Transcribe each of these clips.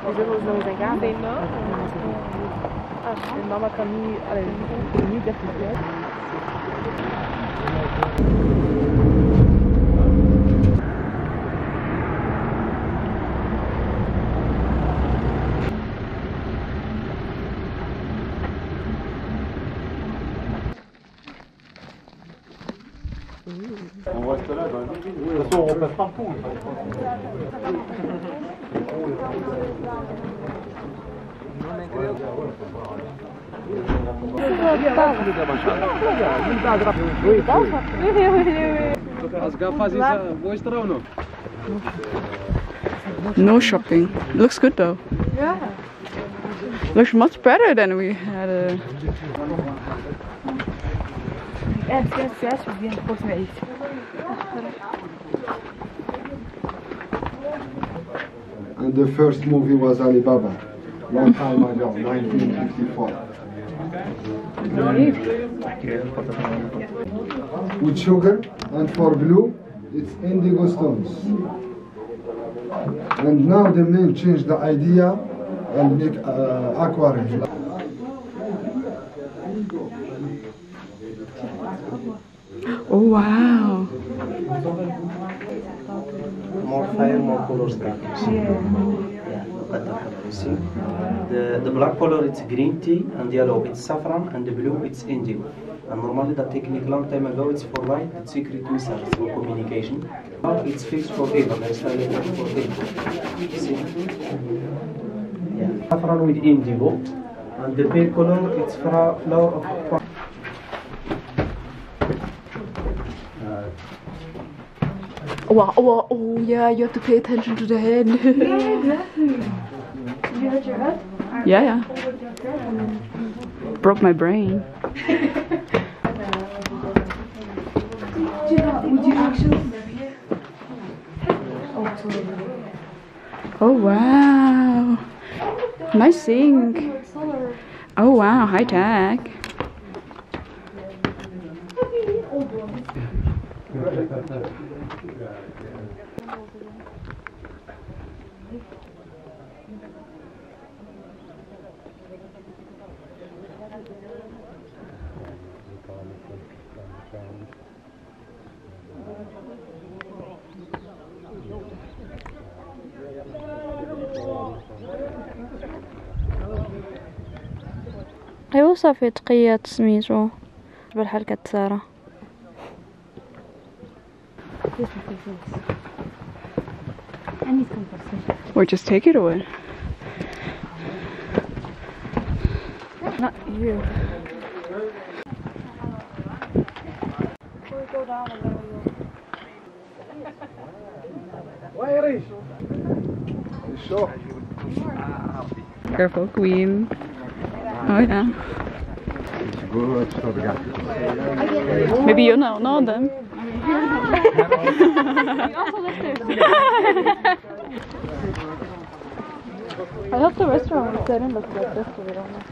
Les autres não usam garra? Tem não? Ah, mama caminho, caminho da filha. On reste là dans le ville. De toute façon, on repasse partout. No shopping. Looks good though. Yeah. Looks much better than we had. And the first movie was Alibaba, long time ago, 1954. With sugar, and for blue, it's indigo stones. And now the men changed the idea and make aquarelle. Oh wow! More fire, more colors back. You see? Yeah, look at the color. You see? The black color it's green tea, and yellow it's saffron, and the blue it's indigo. And normally the technique long time ago it's for light, it's secret message for communication. Now it's fixed forever. There's no electric forever. You see? Yeah. Saffron with indigo, and the pale color it's flower of. Oh yeah, you have to pay attention to the head. Yeah, exactly. Did you hurt your head? Yeah. Broke my brain. Would you actually? Oh wow! Nice sink. Oh wow, high tech. أيوة صافي تقيات سميتو بالحال كتسارى. Or just take it away. Not you. Careful, queen. Oh yeah. Maybe you know them. I hope the restaurant didn't look like this, so we don't know.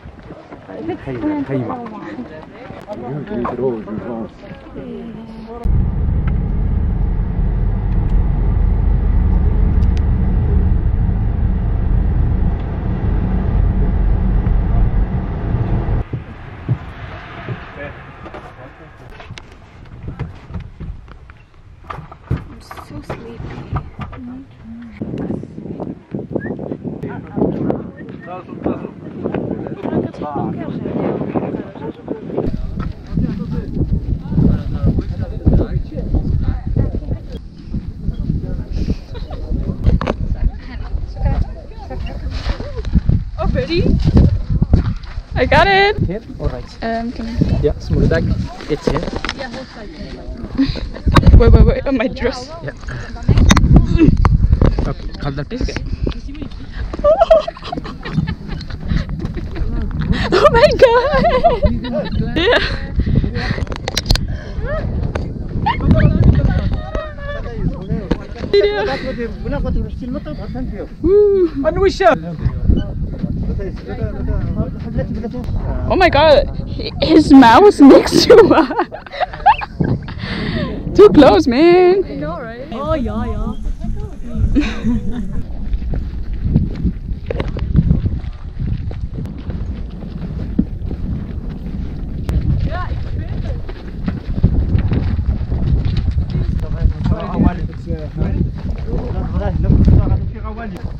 So sleepy. Oh, ready? I got it. Here, all right. Can Yeah, small bag. It's here. wait, on my dress. Yeah. Okay, hold that please. Oh my god! Yeah. Oh my god, his mouth next to her. Too close, man. I know, right? Oh, yeah. شكرا.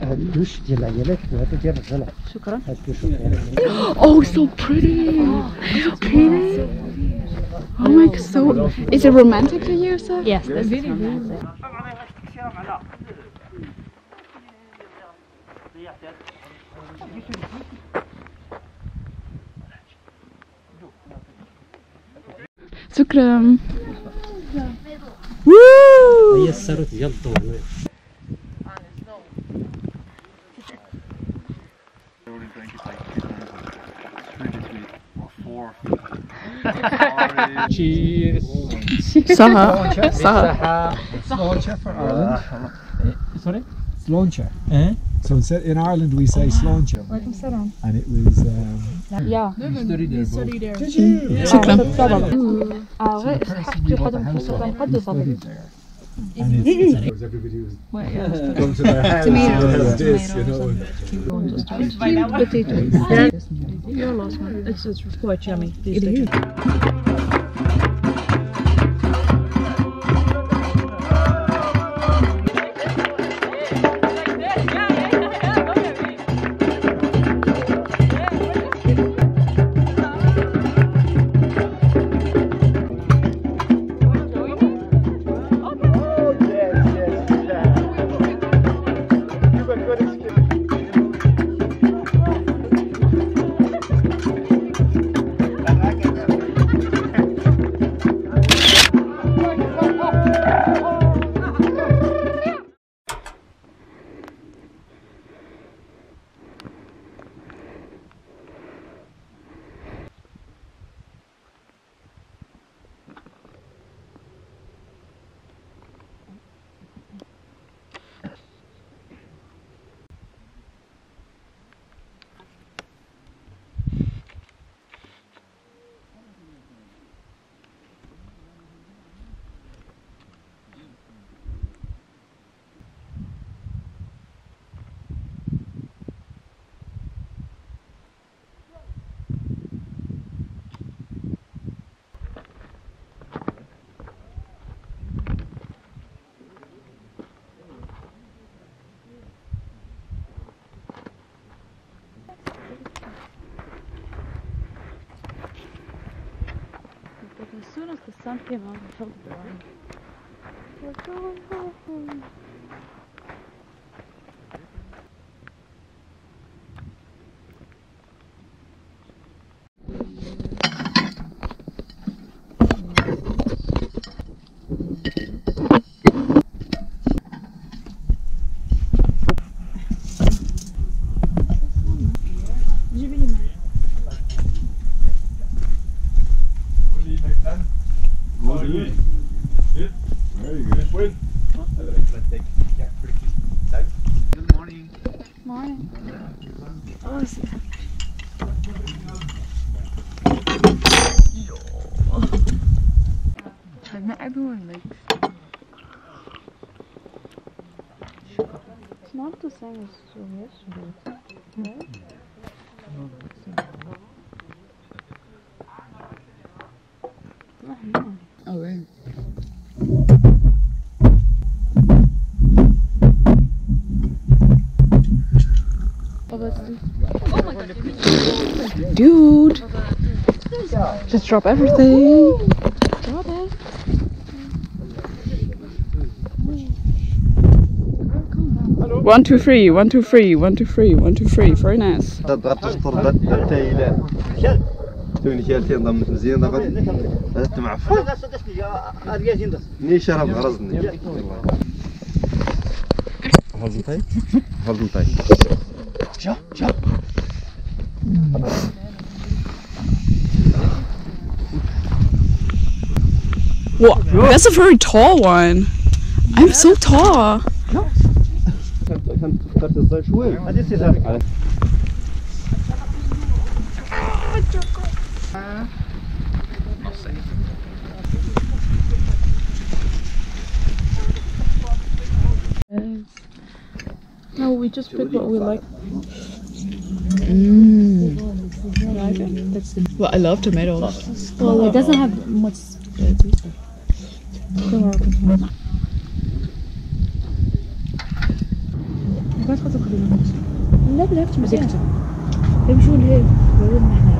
الدوش ديال العيالات وهذا ديال الرجال. شكرا. هاد الدوش ديال Oh, so pretty. So pretty. Oh my god, so is it romantic to you, sir? Yes, this is romantic. شكرا. Woo! هي الساروت ديال الضوء. Cheers. Sahara. Launcher for Ireland. Sorry? It's launcher. So in Ireland we say launcher. And it was. Yeah. Studied there. Did you? شكرا. Ouais, je crois que je suis pas de ça. And it's everybody was going to their house and this, you know. You're lost, man. It's quite yummy. It is. As soon as the sun came out, I felt the rain. We're going home. Morning. I've met everyone like. It's not the same as yesterday, right? Oh right. Dude, just drop everything. Drop it. 1, 2, 3, 1, 2, 3, 1, 2, 3, 1, 2, 3. Very nice. تضغط تشطر التايلات توني كالتين ضمت مزيان ضغط معفن نيشان بغرزني فضلتي فضلتي شا What? That's a very tall one. I'm so tall. No, we just pick what we like. That's the. Well, I love tomatoes. Well, it doesn't have much taste. The Moroccan tomato. بس خاطر خلينا نمشي. لا بالعكس مزيان. يمشوا لهيك. يقولون احنا.